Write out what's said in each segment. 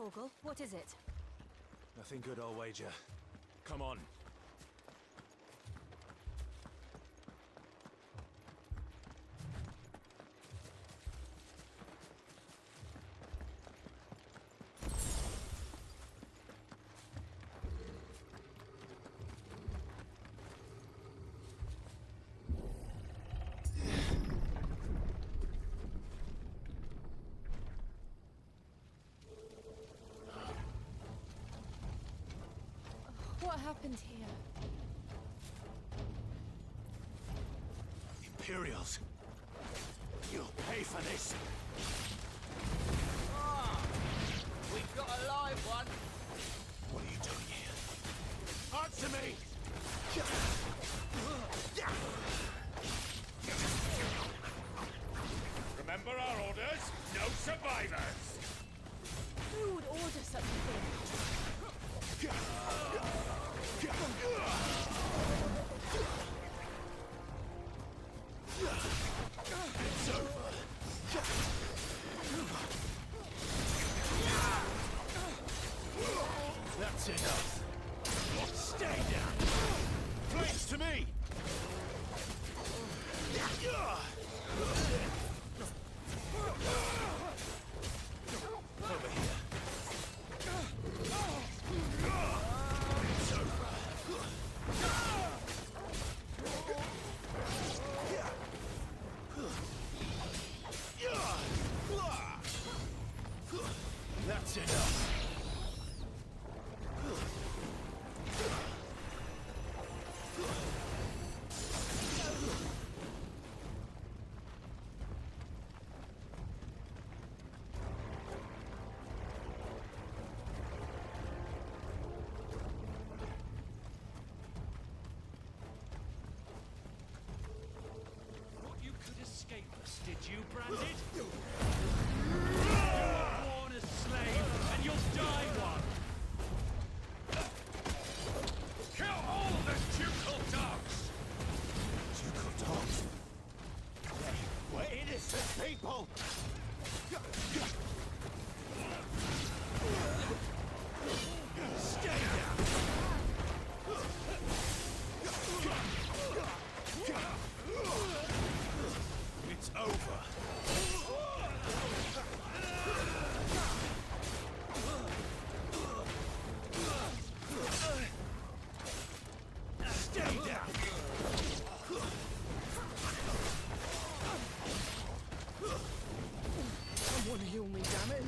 Torgal, what is it? Nothing good, I'll wager. Come on. What happened here? Imperials! You'll pay for this! We've got a live one. What are you doing here? Answer me! Remember our orders? No survivors! Who would order such a thing? It's over! That's enough! Stay down! Flames to me! Over here. It's over. That's enough. Thought you could escape us, did you, Branded? You're born a slave, and you'll die one! Kill all the ducal dogs! Ducal dogs? We're innocent people! Stay down! It's over! Stay down! Someone heal me, damn it!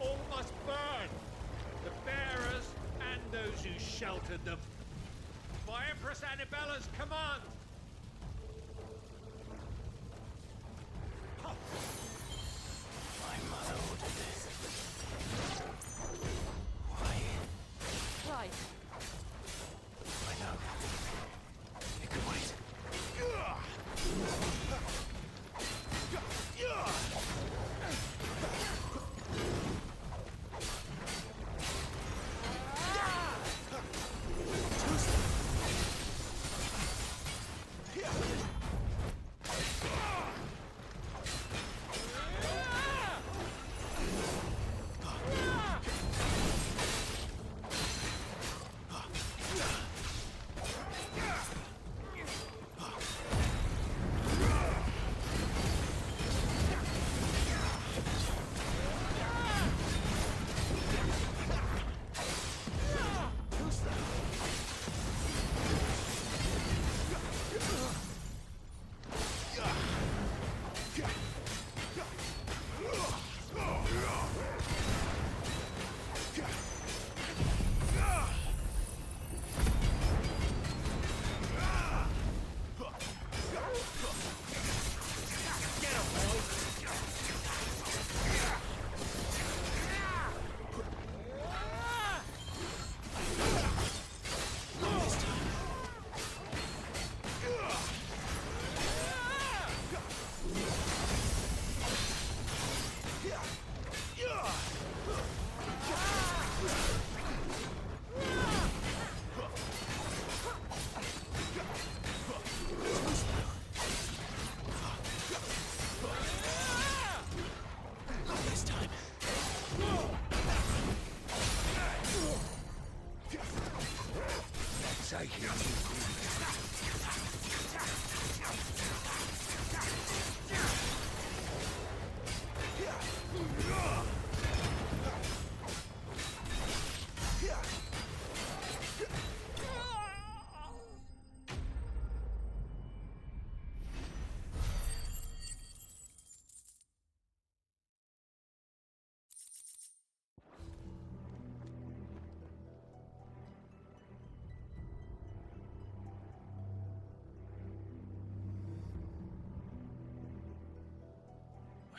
All must burn! The bearers and those who sheltered them. By Empress Annibella's command! My mother ordered this. Why? Right. I know. It could wait.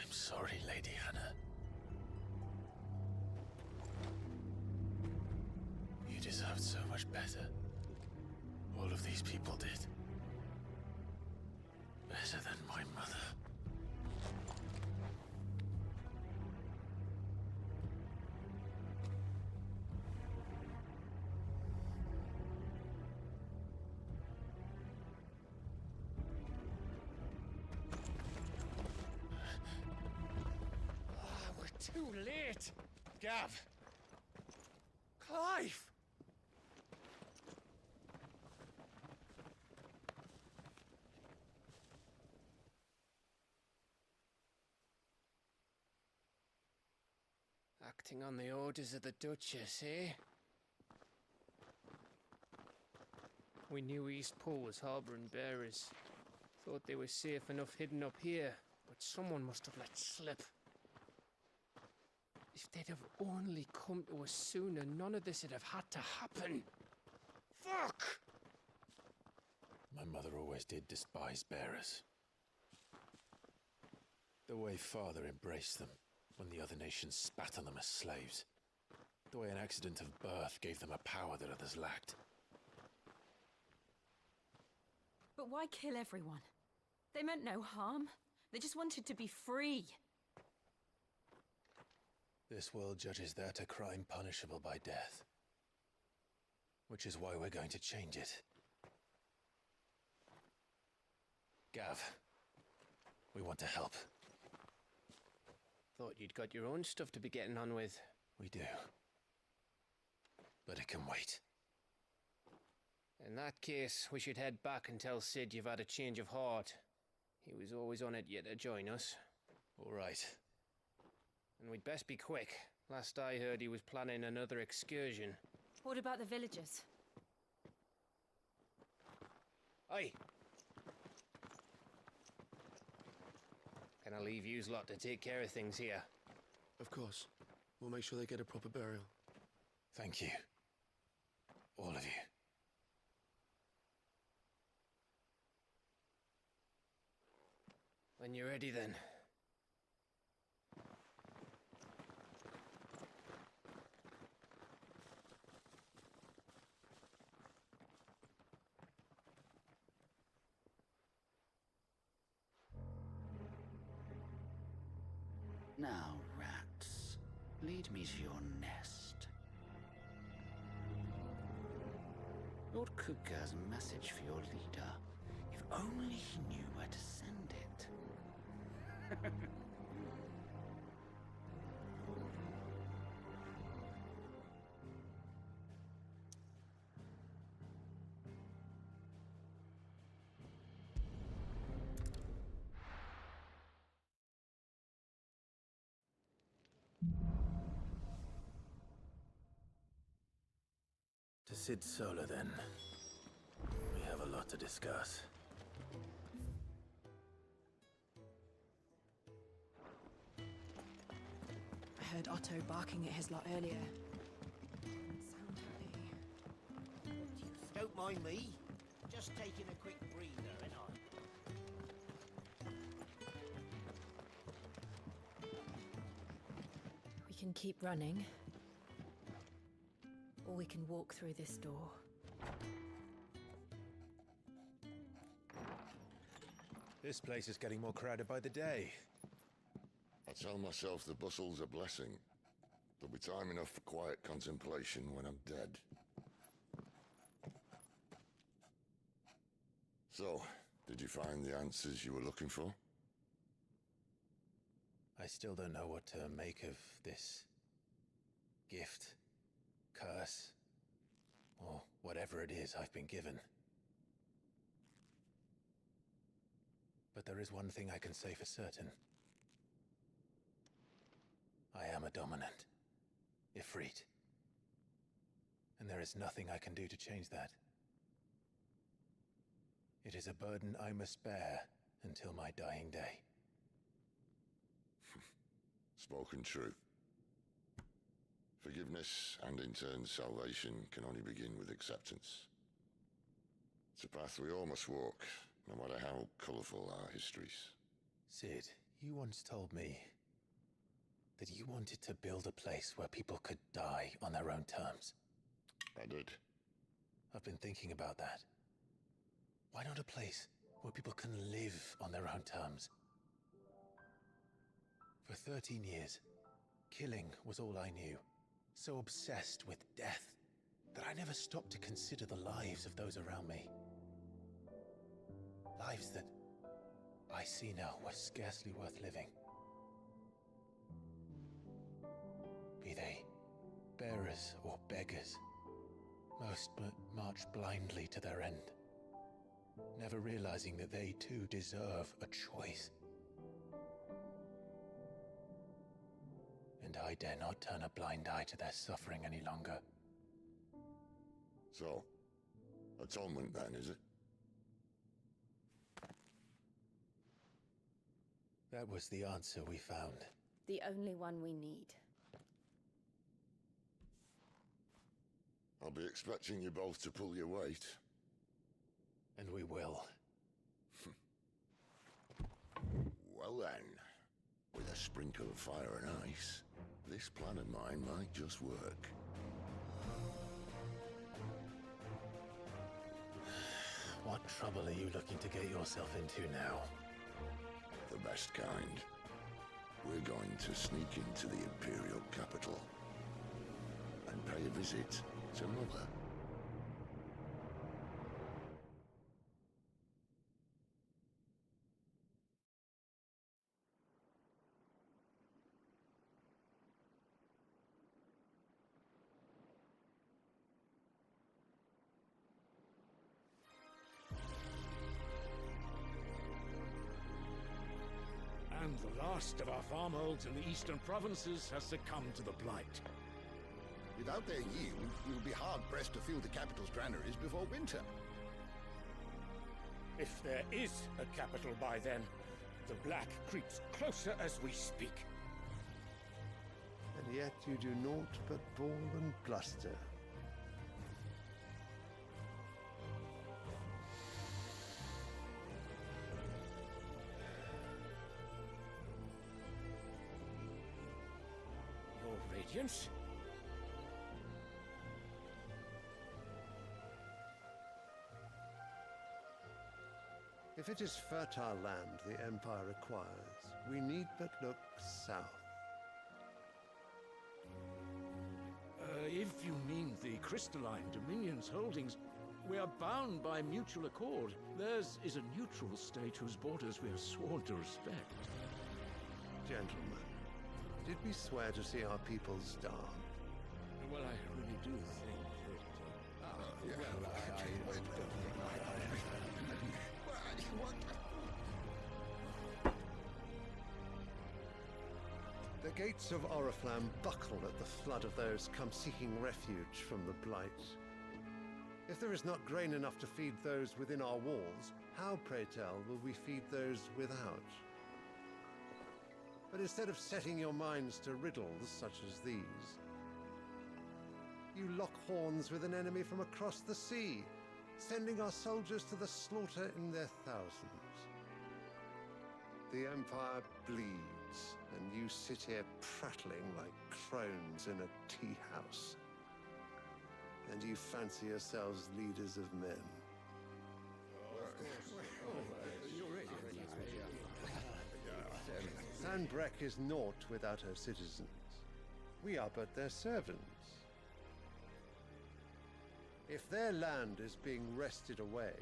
I'm sorry, Lady Hannah. You deserved so much better. All of these people did. Better than my mother. Too late! Gav! Clive! Acting on the orders of the Duchess, eh? We knew East Pool was harbouring bearers. Thought they were safe enough hidden up here, but someone must have let slip. If they'd have only come to us sooner, none of this would have had to happen. Fuck! My mother always did despise bearers. The way Father embraced them when the other nations spat on them as slaves. The way an accident of birth gave them a power that others lacked. But why kill everyone? They meant no harm. They just wanted to be free. This world judges that a crime punishable by death. Which is why we're going to change it. Gav, we want to help. Thought you'd got your own stuff to be getting on with. We do. But it can wait. In that case, we should head back and tell Sid you've had a change of heart. He was always on it yet to join us. All right. And we'd best be quick. Last I heard, he was planning another excursion. What about the villagers? Aye. Can I leave yous lot to take care of things here? Of course. We'll make sure they get a proper burial. Thank you. All of you. When you're ready, then. Now, rats, lead me to your nest. Lord Kupka's message for your leader. If only he knew where to send it. To Sid Solar, then. We have a lot to discuss. I heard Otto barking at his lot earlier. Didn't sound happy. Don't mind me. Just taking a quick breather, and We can keep running. Or we can walk through this door. This place is getting more crowded by the day. I tell myself the bustle's a blessing. There'll be time enough for quiet contemplation when I'm dead. So, did you find the answers you were looking for? I still don't know what to make of this gift, curse, or whatever it is I've been given. But there is one thing I can say for certain. I am a dominant, Ifrit. And there is nothing I can do to change that. It is a burden I must bear until my dying day. Spoken true. Forgiveness and in turn salvation can only begin with acceptance. It's a path we all must walk, no matter how colourful our histories. Sid, You once told me that you wanted to build a place where people could die on their own terms. I did. I've been thinking about that. Why not a place where people can live on their own terms? For 13 years, killing was all I knew. So obsessed with death that I never stopped to consider the lives of those around me. Lives that I see now were scarcely worth living. Be they bearers or beggars, most march blindly to their end, never realizing that they too deserve a choice. And I dare not turn a blind eye to their suffering any longer. So, atonement then, is it? That was the answer we found. The only one we need. I'll be expecting you both to pull your weight. And we will. Well then, with a sprinkle of fire and ice, this plan of mine might just work. What trouble are you looking to get yourself into now? The best kind. We're going to sneak into the Imperial capital and pay a visit to Mother. And the last of our farmholds in the eastern provinces has succumbed to the blight. Without their yield, you'll be hard-pressed to fill the capital's granaries before winter. If there is a capital by then, the black creeps closer as we speak. And yet you do naught but bawl and bluster. Your Radiance? If it is fertile land the Empire requires, we need but look south. If you mean the crystalline Dominion's holdings, we are bound by mutual accord. Theirs is a neutral state whose borders we are sworn to respect. Gentlemen, did we swear to see our people starve? Well, I really do think that... The gates of Oriflamme buckle at the flood of those come seeking refuge from the Blight. If there is not grain enough to feed those within our walls, how, pray tell, will we feed those without? But instead of setting your minds to riddles such as these, you lock horns with an enemy from across the sea, sending our soldiers to the slaughter in their thousands. The Empire bleeds, and you sit here prattling like crones in a tea house. And you fancy yourselves leaders of men. Sanbreque is naught without her citizens. We are but their servants. If their land is being wrested away,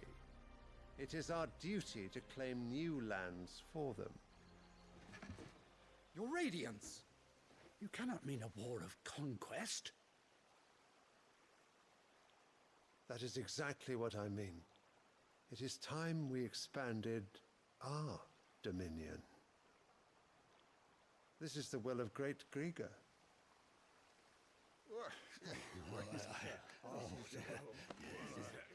it is our duty to claim new lands for them. Your Radiance! You cannot mean a war of conquest. That is exactly what I mean. It is time we expanded our dominion. This is the will of great Grieger.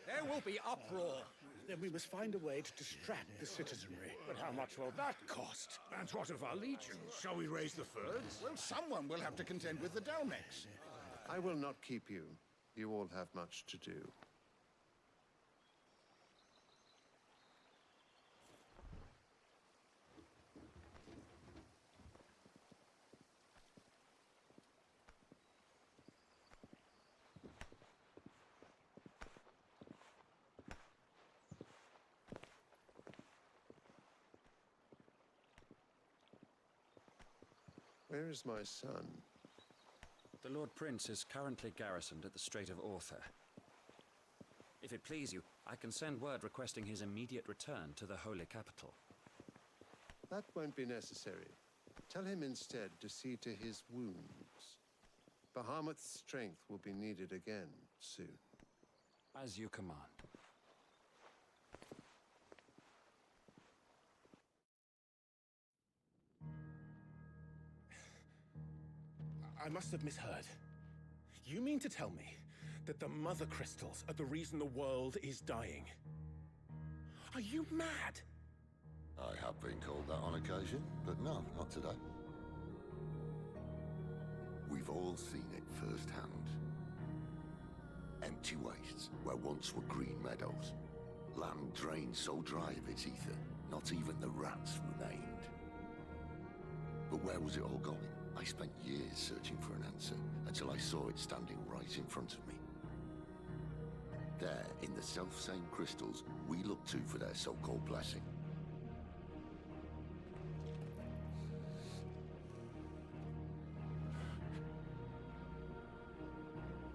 There will be uproar. Then we must find a way to distract the citizenry. But how much will that cost? And what of our legions? Shall we raise the furs? Well, someone will have to contend with the Dalmex. I will not keep you. You all have much to do. Where is my son? The Lord Prince is currently garrisoned at the Strait of Author. If it please you, I can send word requesting his immediate return to the Holy Capital. That won't be necessary. Tell him instead to see to his wounds. Bahamut's strength will be needed again soon. As you command. I must have misheard. You mean to tell me that the Mother Crystals are the reason the world is dying? Are you mad? I have been called that on occasion, but no, not today. We've all seen it firsthand. Empty wastes where once were green meadows. Land drained so dry of its ether, not even the rats remained. But where was it all going? I spent years searching for an answer, until I saw it standing right in front of me. There, in the self-same crystals, we look to for their so-called blessing.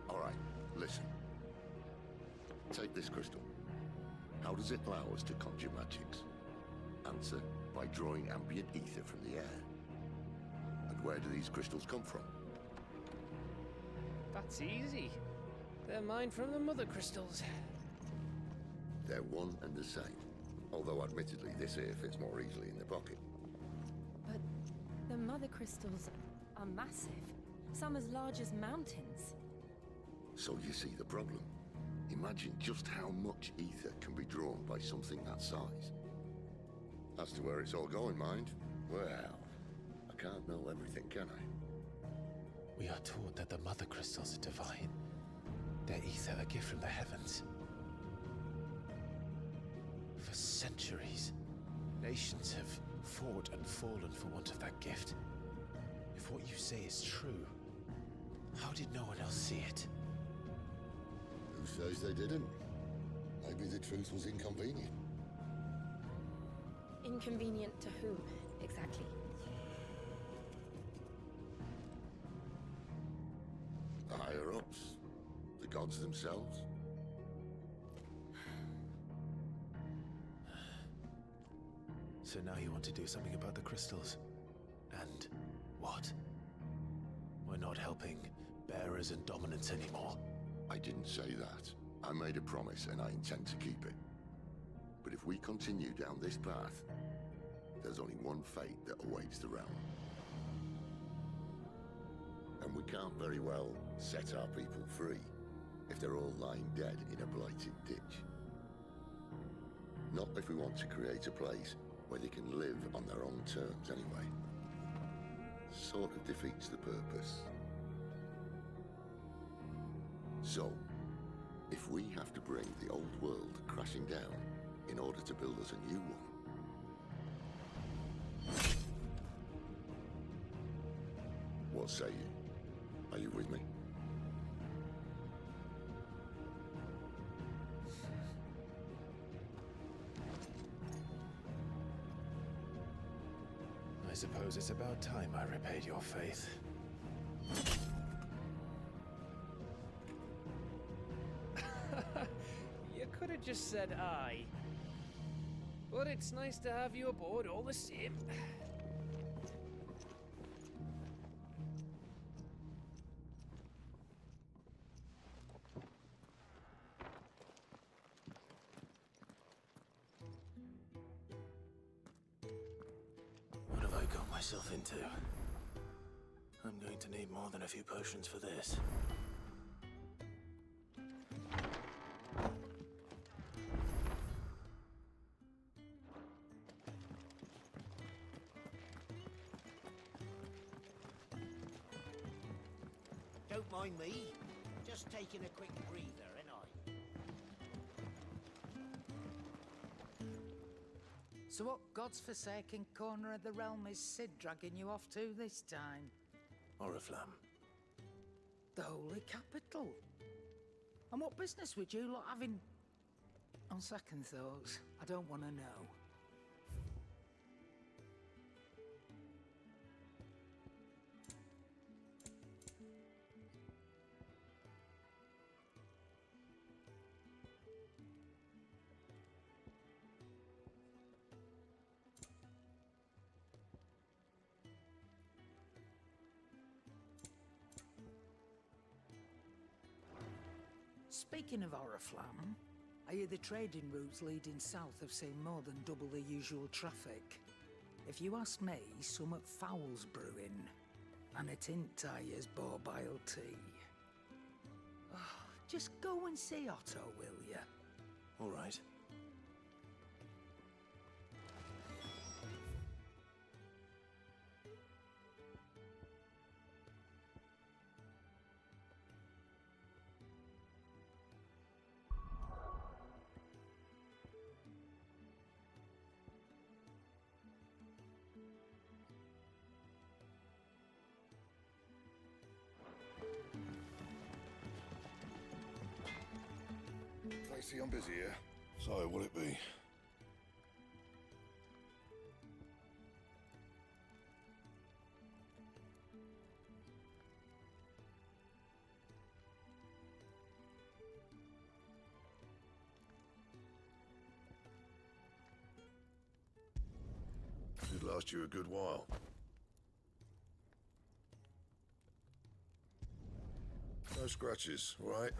All right, listen. Take this crystal. How does it allow us to conjure magics? Answer, by drawing ambient ether from the air. And where do these crystals come from? That's easy. They're mine from the Mother Crystals. They're one and the same. Although admittedly, this here fits more easily in the pocket. But the Mother Crystals are massive. Some as large as mountains. So you see the problem. Imagine just how much ether can be drawn by something that size. As to where it's all going, mind? Well, I can't know everything, can I? We are taught that the Mother Crystals are divine. Their ether a gift from the heavens. For centuries, nations have fought and fallen for want of that gift. If what you say is true, how did no one else see it? Who says they didn't? Maybe the truth was inconvenient. Inconvenient to whom, exactly? The higher-ups. The gods themselves. So now you want to do something about the crystals? And what? We're not helping bearers and dominants anymore. I didn't say that. I made a promise and I intend to keep it. But if we continue down this path, there's only one fate that awaits the realm. And we can't very well set our people free if they're all lying dead in a blighted ditch. Not if we want to create a place where they can live on their own terms anyway. Sort of defeats the purpose. So, if we have to bring the old world crashing down in order to build us a new one, what say you? Are you with me? I suppose it's about time I repaid your faith. You could have just said aye. But it's nice to have you aboard all the same. What have I got myself into? I'm going to need more than a few potions for this. Don't mind me. Just taking a quick breather, ain't I? So what God's forsaken corner of the realm is Sid dragging you off to this time? Oriflamme. The Holy Capital. And what business would you lot having? On second thoughts, I don't want to know. Speaking of Oriflamme, I hear the trading routes leading south have seen more than double the usual traffic. If you ask me, summat foul's brewing, and it ain't Tyre's borbile tea. Oh, just go and see Otto, will ya? All right. Tracy, I'm busy here. So, what'll it be? Should last you a good while. No scratches, all right?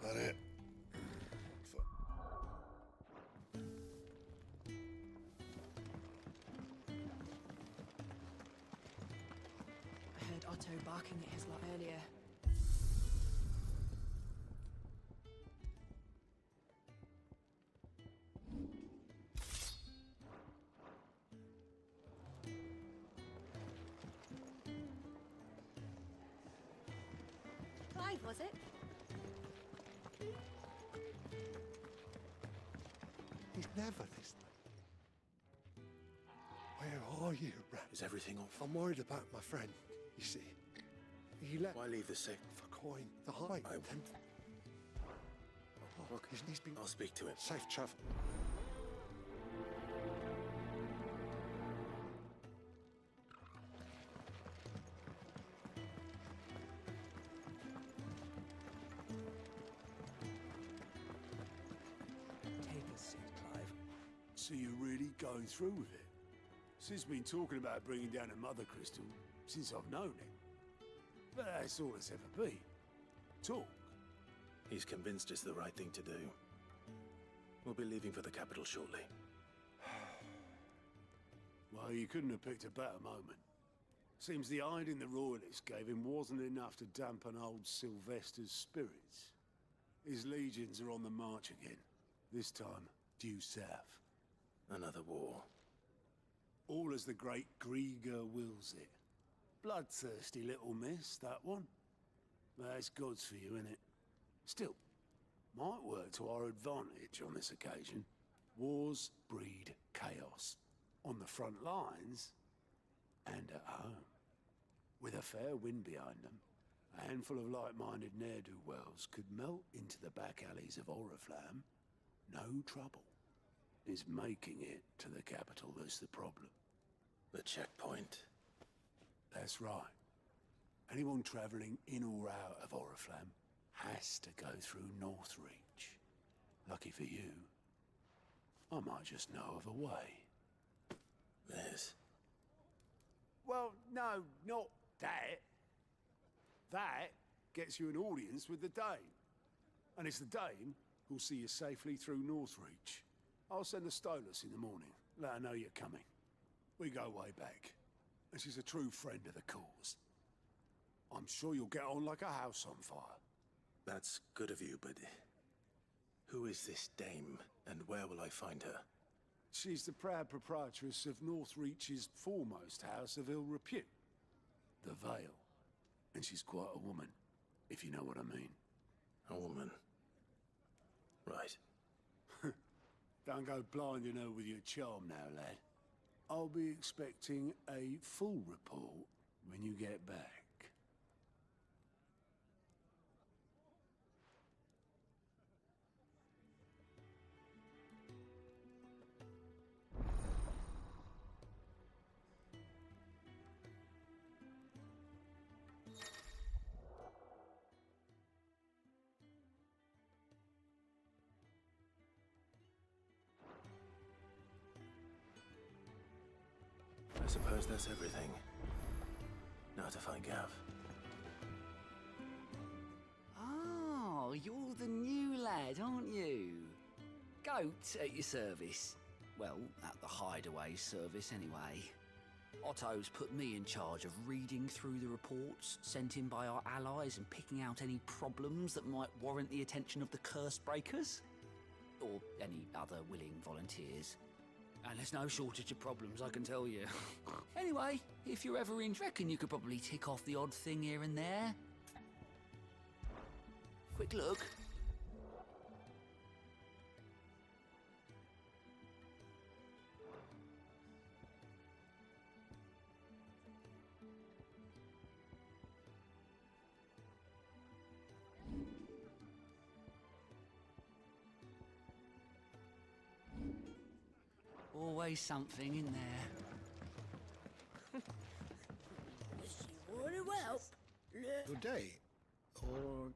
That it? I heard Otto barking at his lot earlier. Clive, was it? He's never this late. Where are you, Rat? Is everything off? I'm worried about my friend, you see. He left Why leave the sick? for coin, the hide. Look, he's been... I'll speak to him. Safe travel. Take a seat, Clive. So you're really going through with it? Sis been talking about bringing down a mother crystal since I've known him. But that's all it's ever been. Talk. He's convinced it's the right thing to do. We'll be leaving for the capital shortly. Well, you couldn't have picked a better moment. Seems the hiding the royalists gave him wasn't enough to dampen old Sylvester's spirits. His legions are on the march again. This time, due south. Another war. All as the great Grieger wills it. Bloodthirsty little miss, that one. That's God's for you, innit? Still, might work to our advantage on this occasion. Wars breed chaos. On the front lines, and at home. With a fair wind behind them, a handful of like-minded ne'er-do-wells could melt into the back alleys of Oriflamme. No trouble. It's making it to the capital that's the problem. The checkpoint. That's right. Anyone travelling in or out of Oriflamme has to go through Northreach. Lucky for you, I might just know of a way. There's... Well, no, not that. That gets you an audience with the Dame. And it's the Dame who'll see you safely through Northreach. I'll send a Stolas in the morning. Let her know you're coming. We go way back. And she's a true friend of the cause. I'm sure you'll get on like a house on fire. That's good of you, but... who is this dame, and where will I find her? She's the proud proprietress of Northreach's foremost house of ill repute. The Vale. And she's quite a woman, if you know what I mean. A woman. Right. Don't go blinding her with your charm now, lad. I'll be expecting a full report when you get back. suppose that's everything. Now to find Gav. Oh, you're the new lad, aren't you? Goat at your service. Well, at the hideaway service anyway. Otto's put me in charge of reading through the reports sent in by our allies and picking out any problems that might warrant the attention of the curse breakers. Or any other willing volunteers. And there's no shortage of problems, I can tell you. Anyway, if you're ever in, reckon you could probably tick off the odd thing here and there. Quick look. Always something in there. You want to help? Good day. Or...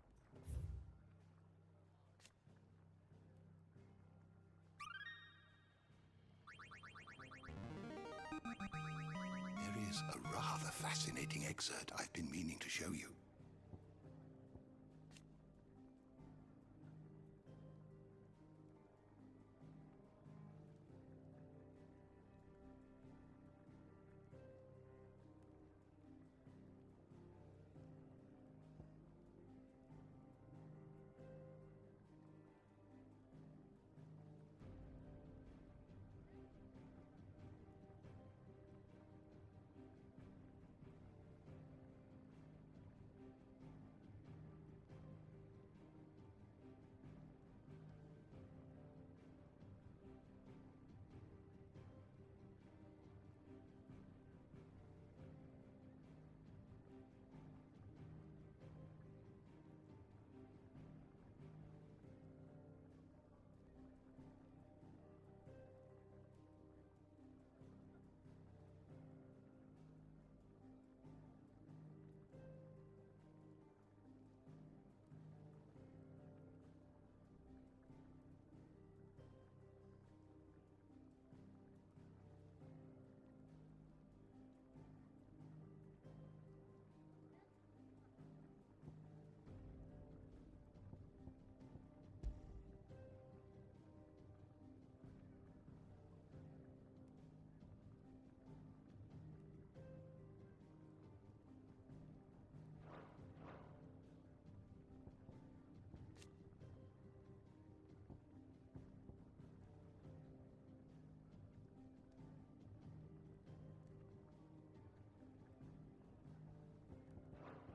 There is a rather fascinating excerpt I've been meaning to show you.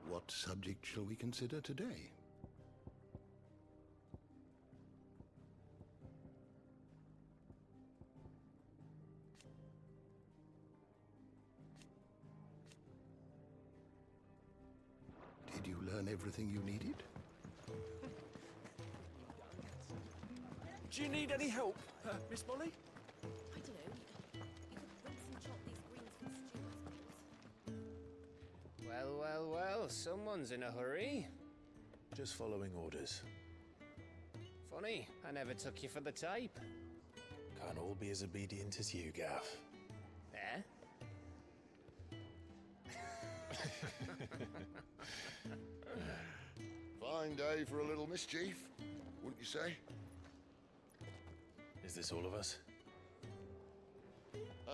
What subject shall we consider today? Did you learn everything you needed? Do you need any help, Miss Molly? I don't know. You could rinse and chop these greens for the stew, I suppose. Well, well, well, someone's in a hurry. Just following orders. Funny, I never took you for the type. Can't all be as obedient as you, Gav. Eh? Fine day for a little mischief, wouldn't you say? Is this all of us?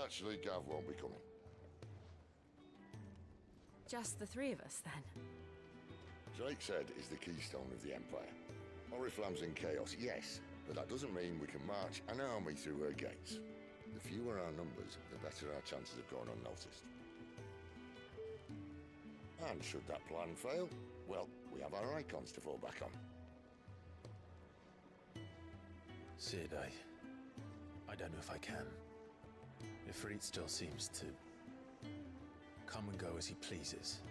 Actually, Gav won't be coming. Just the three of us, then? Drake said is the keystone of the Empire. Oriflamme's in chaos, yes, but that doesn't mean we can march an army through her gates. The fewer our numbers, the better our chances of going unnoticed. And should that plan fail, well, we have our icons to fall back on. Sid, I don't know if I can. Ifirit still seems to come and go as he pleases.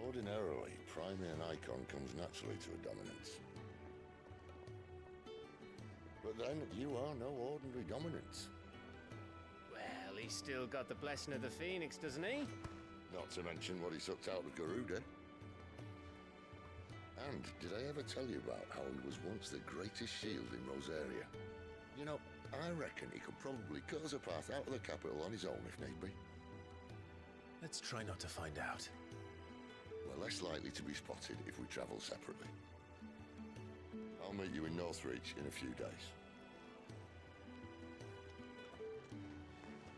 Ordinarily, priming an icon comes naturally to a dominance. But then, you are no ordinary dominance. Well, he's still got the blessing of the Phoenix, doesn't he? Not to mention what he sucked out of Garuda. And did I ever tell you about how he was once the greatest shield in Rosaria? You know, I reckon he could probably cause a path out of the capital on his own if need be. Let's try not to find out. We're less likely to be spotted if we travel separately. I'll meet you in Northreach in a few days.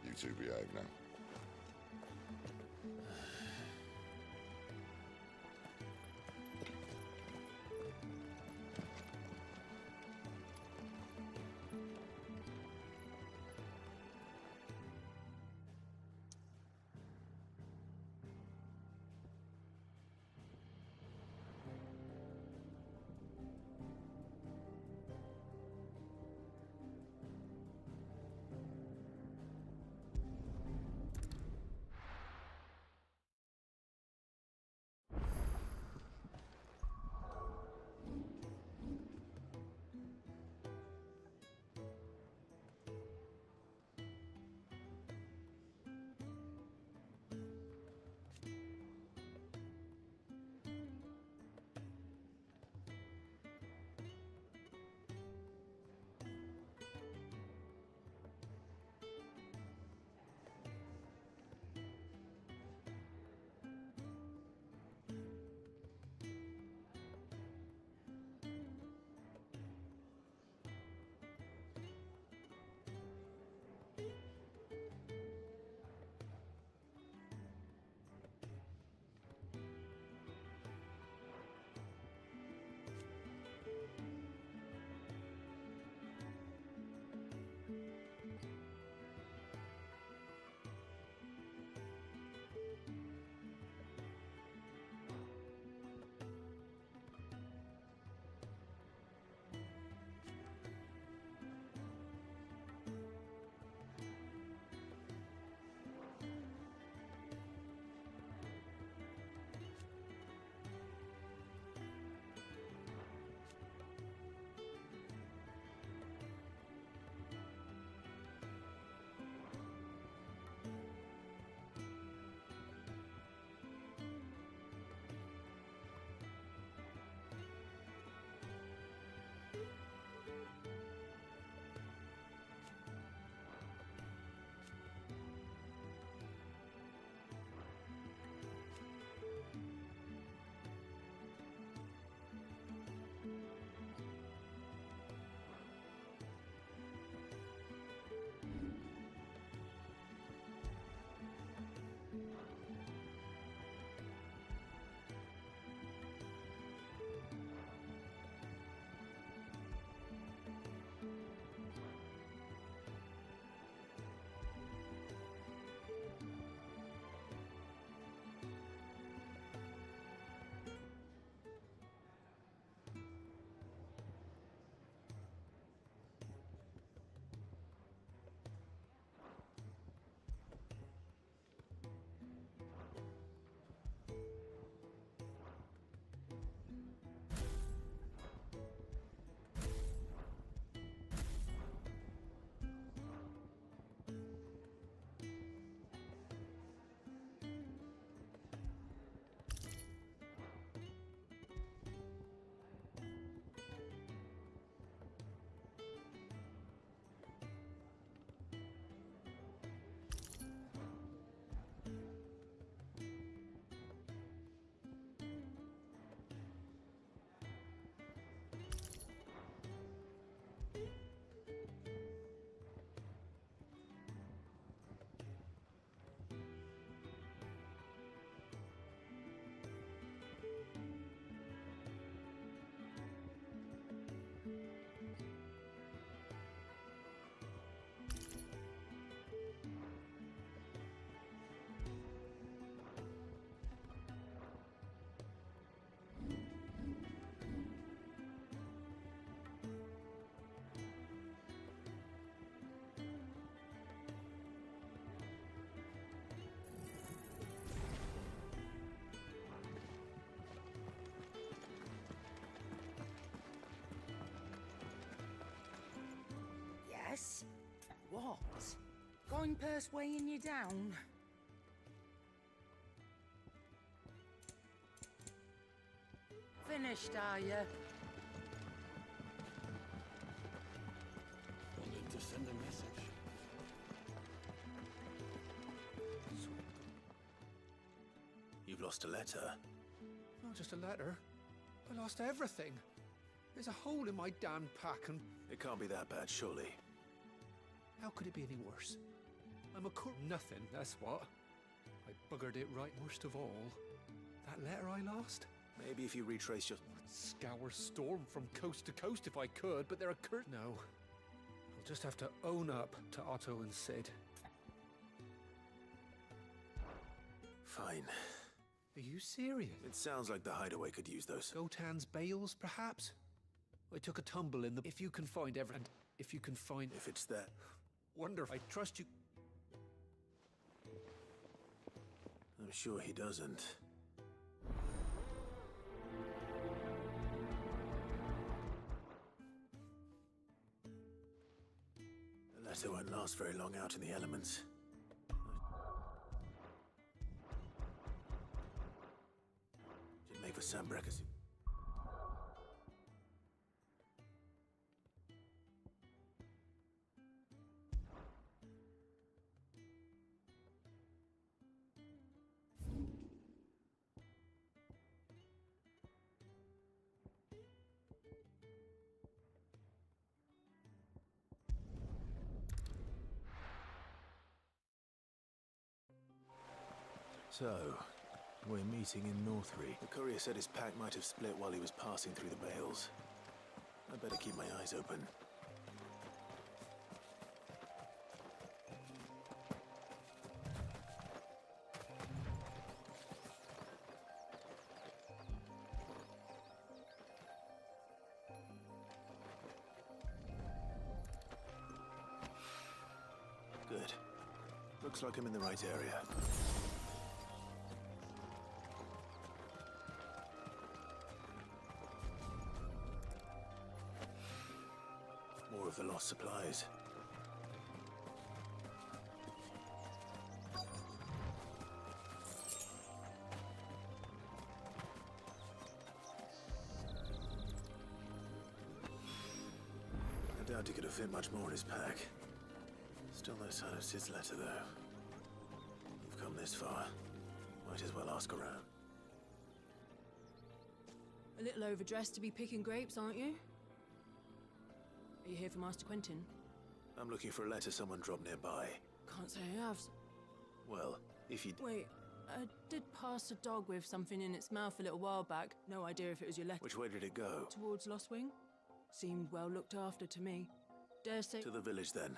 You two behave now. Yes? What? Going purse weighing you down? Finished, are you? We'll need to send a message. You've lost a letter. Not just a letter. I lost everything. There's a hole in my damn pack and... It can't be that bad, surely. How could it be any worse? I'm a nothing, that's what. I buggered it right worst of all. That letter I lost? Maybe if you retrace your... I'd scour Storm from coast to coast if I could, but there are No. I'll just have to own up to Otto and Sid. Fine. Are you serious? It sounds like the hideaway could use those. Gotan's bales, perhaps? I took a tumble in the... If you can find and if you can find... If it's that... Wonderful. I trust you... I'm sure he doesn't. The letter won't last very long out in the elements. Should make for Sandbrecker. So, we're meeting in Northry. The courier said his pack might have split while he was passing through the bales. I better keep my eyes open. Good. Looks like I'm in the right area. More of the lost supplies. I doubt he could have fit much more in his pack. Still no sign of Sid's letter, though. We've come this far. Might as well ask around. A little overdressed to be picking grapes, aren't you? Are you here for Master Quentin? I'm looking for a letter someone dropped nearby. Can't say I have. Well, if you... Wait, I did pass a dog with something in its mouth a little while back. No idea if it was your letter. Which way did it go? Towards Lost Wing. Seemed well looked after to me. Dare say... To the village, then.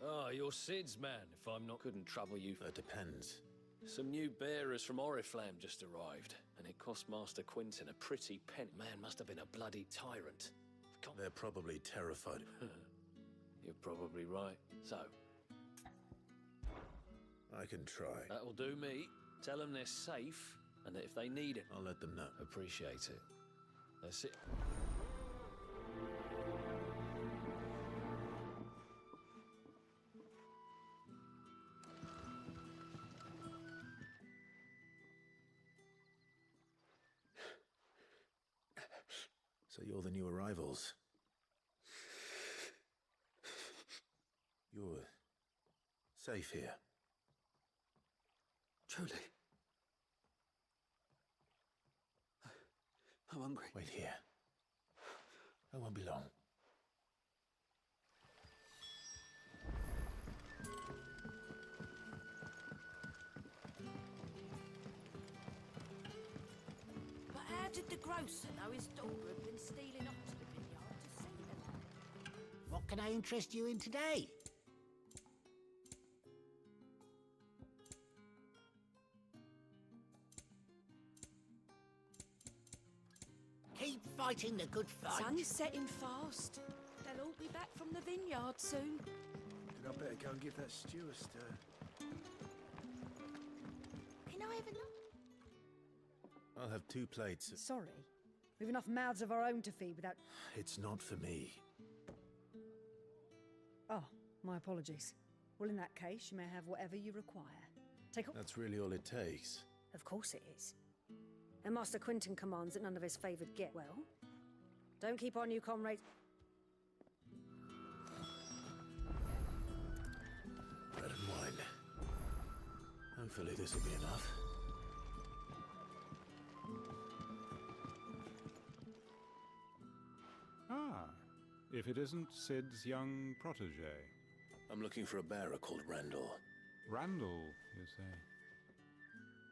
Ah, you're Sid's man, if I'm not... Couldn't trouble you. That depends. Some new bearers from Oriflamme just arrived, and it cost Master Quentin a pretty penny. Man must have been a bloody tyrant. They're probably terrified. You're probably right. So? I can try. That'll do me. Tell them they're safe, and that if they need it... I'll let them know. Appreciate it. That's it. So you're the new arrivals. You're safe here. Truly. I'm hungry. Wait here. I won't be long. But how did the grocer know his daughter had been stealing up to the vineyard to see them? What can I interest you in today? Keep fighting the good fight. Sun's setting fast. They'll all be back from the vineyard soon. Then I better go and give that stew a stir. Can I have enough? I'll have 2 plates. Sorry. We've enough mouths of our own to feed without... It's not for me. Oh, my apologies. Well, in that case, you may have whatever you require. Take a... That's really all it takes. Of course it is. And Master Quentin commands that none of his favoured get well. Don't keep our new comrades... Bread and wine. Hopefully this will be enough. Ah, if it isn't Sid's young protege. I'm looking for a bearer called Randall. Randall, you say?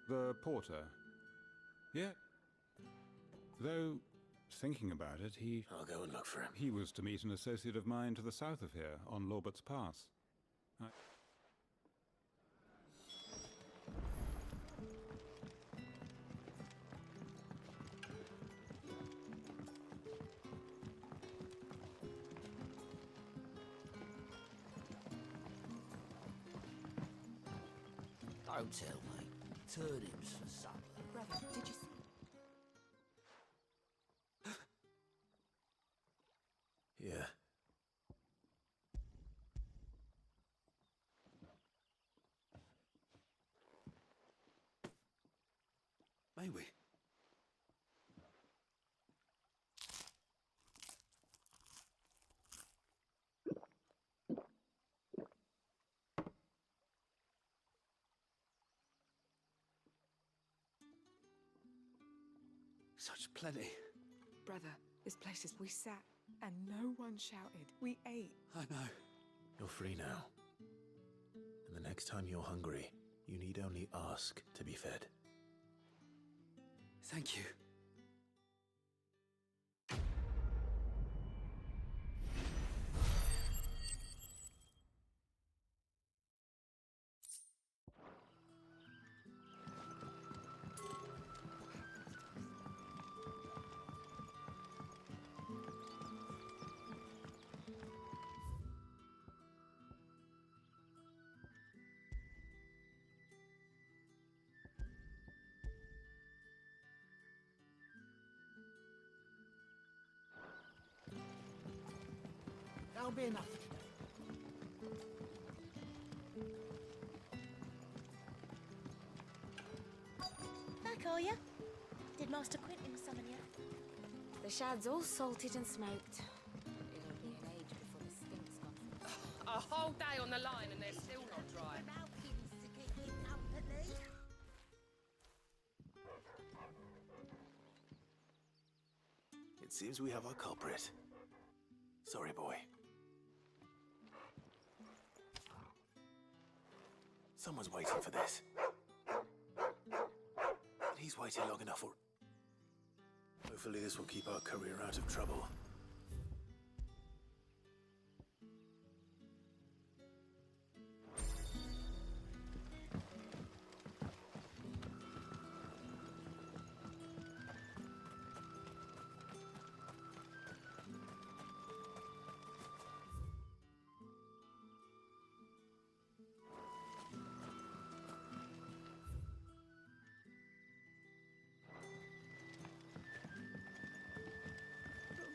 The porter. Yeah. Though, thinking about it, I'll go and look for him. He was to meet an associate of mine to the south of here, on Lorbert's Pass. Don't tell me. Turnips for supper. Brother, did you see? Yeah. May we? Such plenty. Brother, this place is... We sat and no one shouted. We ate. I know. You're free now. And the next time you're hungry, you need only ask to be fed. Thank you. That'll be enough for today. Back, are ya? Did Master Quentin summon ya? The shad's all salted and smoked. It'll be an age before the stink's gone. A whole day on the line and they're still not dry. It seems we have our culprit. Sorry, boy. Someone's waiting for this. And he's waited long enough. Hopefully this will keep our career out of trouble.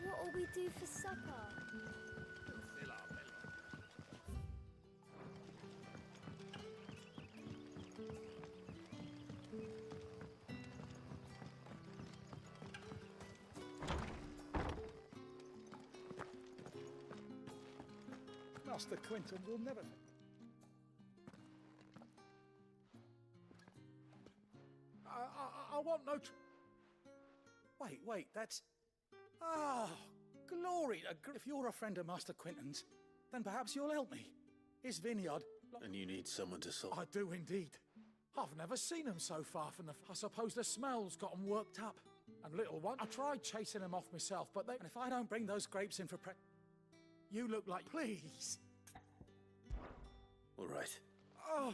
What'll we do for supper? Master Quentin will never... I want no... Wait, that's... Ah, glory! If you're a friend of Master Quentin's, then perhaps you'll help me. His vineyard... And you need someone to sort... I do indeed. I've never seen him so far from the... I suppose the smell's got him worked up. And little one, I tried chasing him off myself, but they... And if I don't bring those grapes in for you look like... Please! All right. Oh!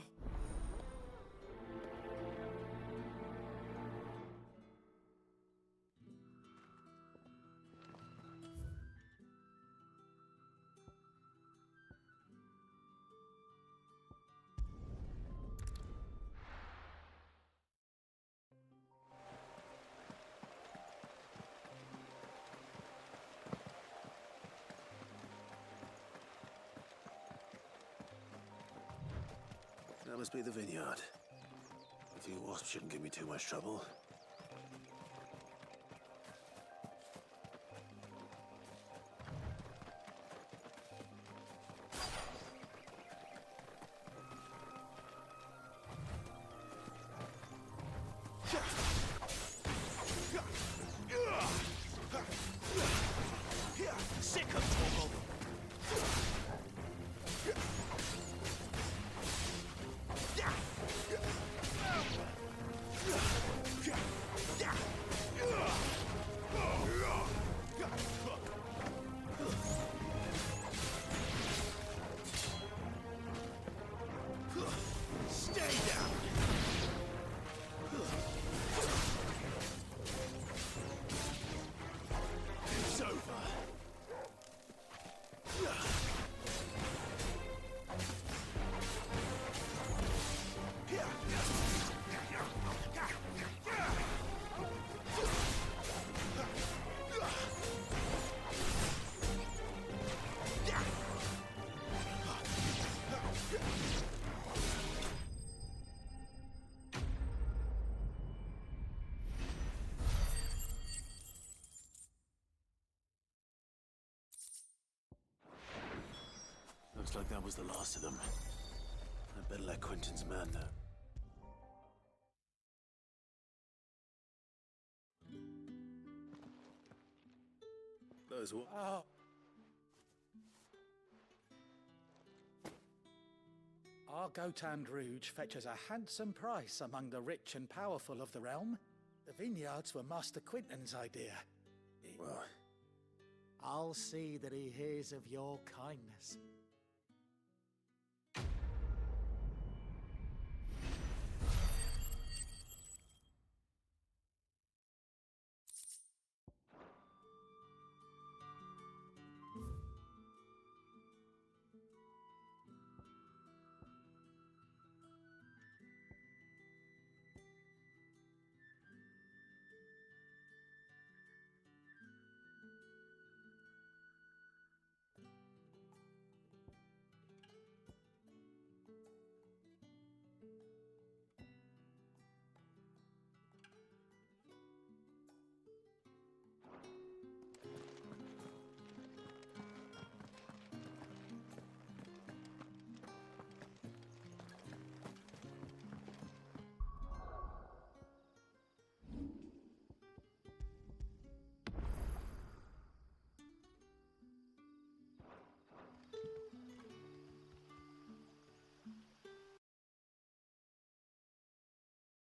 That must be the vineyard. A few wasps shouldn't give me too much trouble. Sick of Torgal! Stay down! It's over. Looks like that was the last of them. I'd better let Quentin's man know. Those what? Our Gotand Rouge fetches a handsome price among the rich and powerful of the realm. The vineyards were Master Quentin's idea. Well, I'll see that he hears of your kindness.